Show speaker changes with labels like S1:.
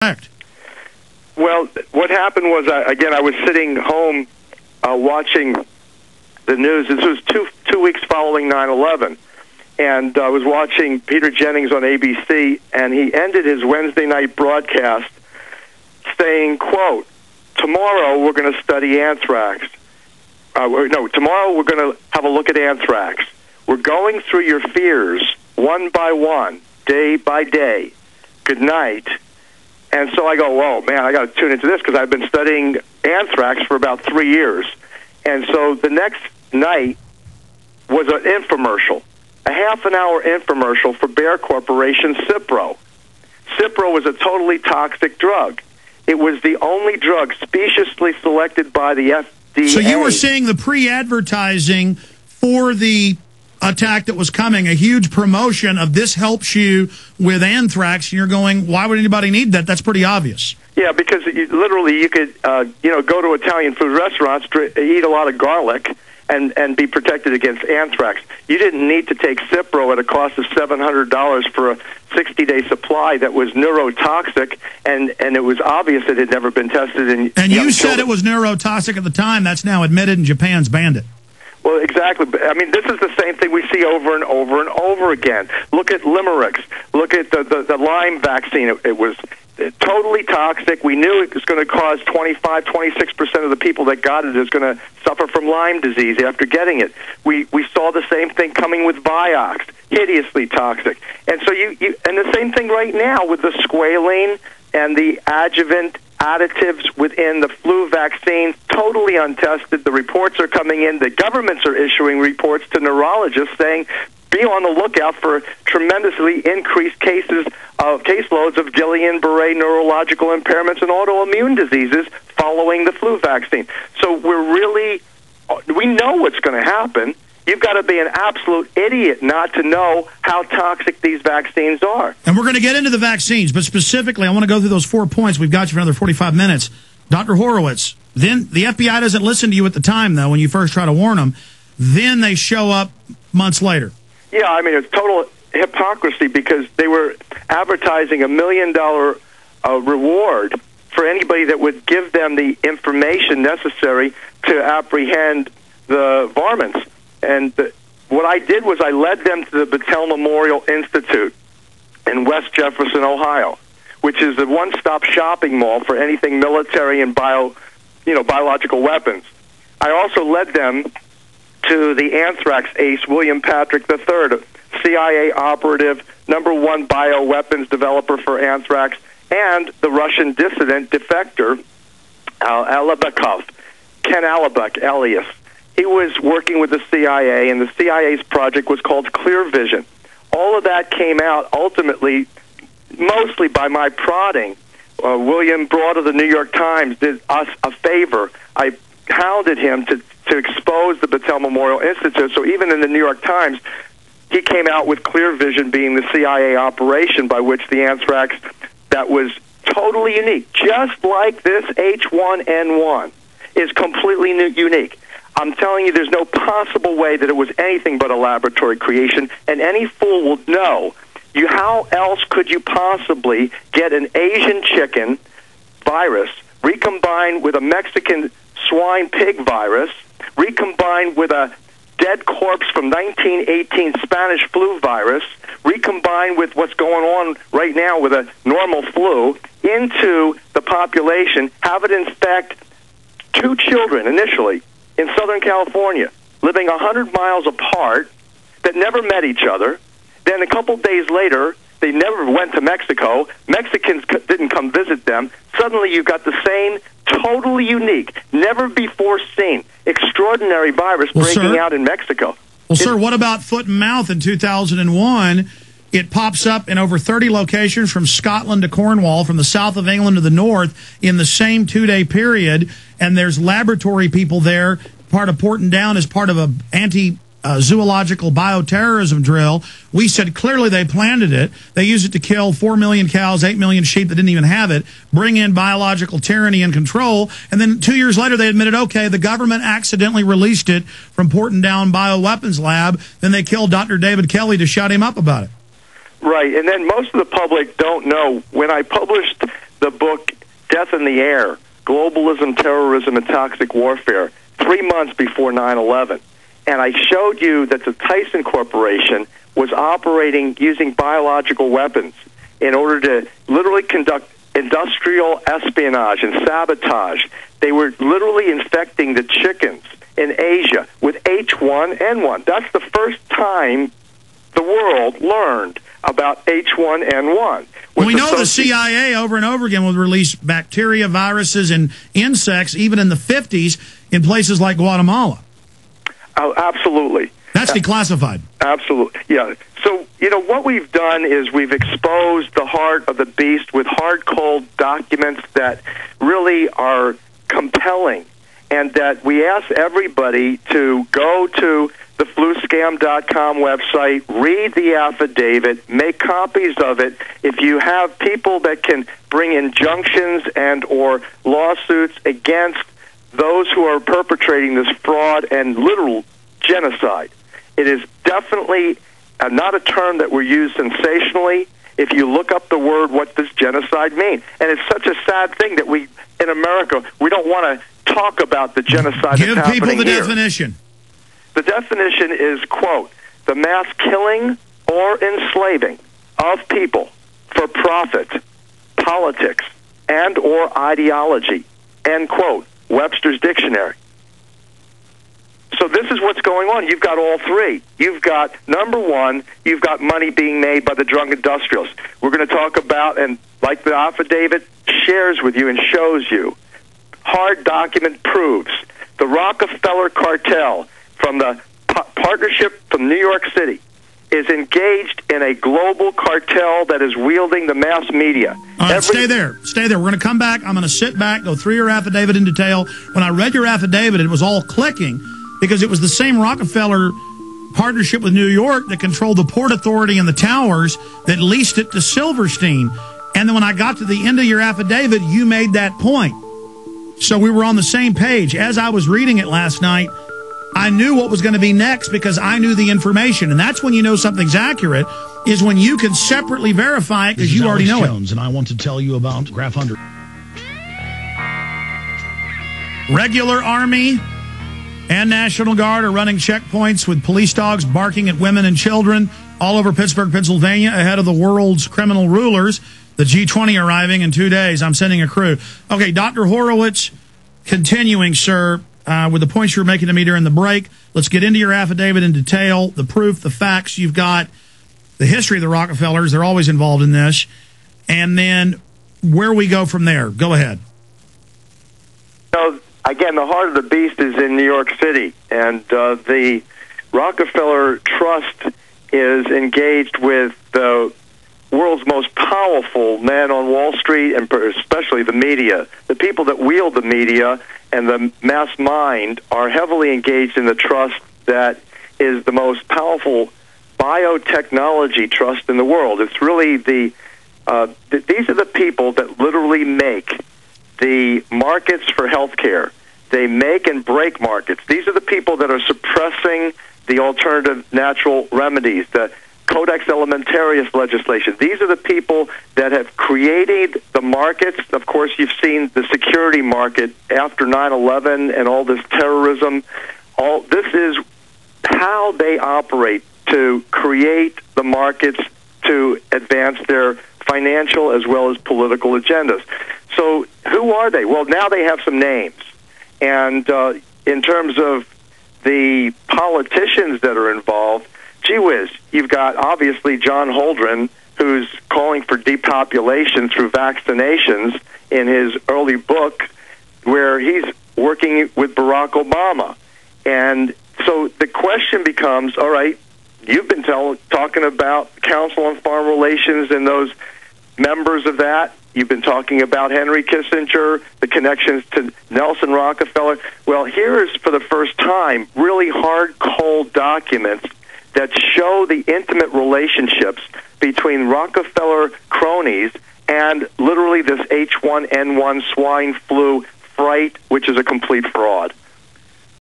S1: correct?
S2: Well, what happened was, again, I was sitting home watching the news. This was two weeks following 9/11, and I was watching Peter Jennings on ABC, and he ended his Wednesday night broadcast saying, quote, "Tomorrow we're going to study anthrax. Tomorrow we're going to have a look at anthrax. We're going through your fears one by one, day by day. Good night." And so I go, whoa, man, I got to tune into this because I've been studying anthrax for about 3 years. And so the next night was an infomercial, a half-an-hour infomercial for Bayer Corporation Cipro. Cipro was a totally toxic drug. It was the only drug speciously selected by the FDA.
S1: So you were seeing the pre-advertising for the attack that was coming, a huge promotion of this helps you with anthrax, and you're going, why would anybody need that? That's pretty obvious.
S2: Yeah, because literally you could go to Italian food restaurants, eat a lot of garlic, and be protected against anthrax. You didn't need to take Cipro at a cost of $700 for a 60-day supply that was neurotoxic, and it was obvious it had never been tested in
S1: And
S2: young
S1: you said
S2: children.
S1: it was neurotoxic at the time. That's now admitted, and Japan's banned it.
S2: Well, exactly. I mean, this is the same thing we see over and over and over again. Look at limericks. Look at the Lyme vaccine. It was totally toxic. We knew it was going to cause 26% of the people that got it is going to suffer from Lyme disease after getting it. We saw the same thing coming with Vioxx, hideously toxic. And so and the same thing right now with the squalene and the adjuvant additives within the flu vaccine, totally untested. The reports are coming in. The governments are issuing reports to neurologists saying, be on the lookout for tremendously increased caseloads of Guillain-Barré neurological impairments and autoimmune diseases following the flu vaccine. So we know what's going to happen. You've got to be an absolute idiot not to know how toxic these vaccines are.
S1: And we're going to get into the vaccines, but specifically, I want to go through those 4 points. We've got you for another 45 minutes. Dr. Horowitz, then the FBI doesn't listen to you at the time, though, when you first try to warn them. Then they show up months later.
S2: Yeah, I mean, it's total hypocrisy because they were advertising $1 million reward for anybody that would give them the information necessary to apprehend the varmints. And what I did was I led them to the Battelle Memorial Institute in West Jefferson, Ohio, which is a one-stop shopping mall for anything military and biological weapons. I also led them to the anthrax ace, William Patrick III, CIA operative, #1 bioweapons developer for anthrax, and the Russian dissident defector, Ken Alibek, alias. He was working with the CIA, and the CIA's project was called Clear Vision. All of that came out ultimately, mostly by my prodding. William Broad of the New York Times did us a favor. I hounded him to expose the Battelle Memorial Institute. So even in the New York Times, he came out with Clear Vision being the CIA operation by which the anthrax that was totally unique, just like this H1N1 is completely unique. I'm telling you, there's no possible way that it was anything but a laboratory creation, and any fool will know. How else could you possibly get an Asian chicken virus recombined with a Mexican swine pig virus, recombined with a dead corpse from 1918 Spanish flu virus, recombined with what's going on right now with a normal flu, into the population, have it infect 2 children initially in Southern California, living 100 miles apart, that never met each other. Then a couple days later, they never went to Mexico. Mexicans didn't come visit them. Suddenly you've got the same, totally unique, never before seen, extraordinary virus breaking out in Mexico.
S1: Well, sir, what about foot and mouth in 2001? It pops up in over 30 locations from Scotland to Cornwall, from the south of England to the north in the same 2-day period. And there's laboratory people there. Part of Porton Down is part of a zoological bioterrorism drill. We said clearly they planted it. They used it to kill 4 million cows, 8 million sheep that didn't even have it, bring in biological tyranny and control. And then 2 years later, they admitted, okay, the government accidentally released it from Porton Down Bioweapons Lab. Then they killed Dr. David Kelly to shut him up about it.
S2: Right, and then most of the public don't know. When I published the book Death in the Air, Globalism, Terrorism, and Toxic Warfare, 3 months before 9/11. And I showed you that the Tyson Corporation was operating using biological weapons in order to literally conduct industrial espionage and sabotage. They were literally infecting the chickens in Asia with H1N1. That's the first time the world learned about H1N1.
S1: We know the CIA over and over again would release bacteria, viruses, and insects, even in the 50s, in places like Guatemala.
S2: Oh, absolutely.
S1: That's declassified.
S2: Absolutely, yeah. So, what we've done is we've exposed the heart of the beast with hard, cold documents that really are compelling, and that we ask everybody to go to the fluscam.com website, read the affidavit, make copies of it. If you have people that can bring injunctions and or lawsuits against those who are perpetrating this fraud and literal genocide, it is definitely not a term that we use sensationally. If you look up the word, what does genocide mean? And it's such a sad thing that we, in America, we don't want to talk about the genocide that's happening here.
S1: Give people the definition.
S2: The definition is, quote, the mass killing or enslaving of people for profit, politics, and or ideology, end quote, Webster's Dictionary. So this is what's going on. You've got all three. You've got, number one, you've got money being made by the drug industrials. We're going to talk about, and like the affidavit shares with you and shows you, hard document proves the Rockefeller cartel from the partnership from New York City is engaged in a global cartel that is wielding the mass media.
S1: All right, stay there. Stay there. We're going to come back. I'm going to sit back, go through your affidavit in detail. When I read your affidavit, it was all clicking because it was the same Rockefeller partnership with New York that controlled the Port Authority and the towers that leased it to Silverstein. And then when I got to the end of your affidavit, you made that point. So we were on the same page. As I was reading it last night, I knew what was going to be next because I knew the information. And that's when you know something's accurate, is when you can separately verify it because you already know
S3: Jones, and I want to tell you about Graph Hunter.
S1: Regular Army and National Guard are running checkpoints with police dogs barking at women and children all over Pittsburgh, Pennsylvania, ahead of the world's criminal rulers, the G20 arriving in 2 days. I'm sending a crew. Okay, Dr. Horowitz, continuing, sir, with the points you were making to me during the break. Let's get into your affidavit in detail, the proof, the facts. You've got the history of the Rockefellers. They're always involved in this. And then where we go from there. Go ahead.
S2: So, again, the heart of the beast is in New York City. And the Rockefeller Trust is engaged with the world's most powerful man on Wall Street, and especially the media. The people that wield the media and the mass mind are heavily engaged in the trust that is the most powerful biotechnology trust in the world. It's really these are the people that literally make the markets for healthcare. They make and break markets. These are the people that are suppressing the alternative natural remedies, the Codex Alimentarius legislation. These are the people that have created the markets. Of course, you've seen the security market after 9/11 and all this terrorism. All this is how they operate to create the markets to advance their financial as well as political agendas. So who are they? Well, now they have some names. And in terms of the politicians that are involved, gee whiz, you've got obviously John Holdren, who's calling for depopulation through vaccinations in his early book, where he's working with Barack Obama. And so the question becomes, all right, you've been talking about Council on Foreign Relations and those members of that. You've been talking about Henry Kissinger, the connections to Nelson Rockefeller. Well, here is, for the first time, really hard, cold documents that show the intimate relationships between Rockefeller cronies and literally this H1N1 swine flu fright, which is a complete fraud.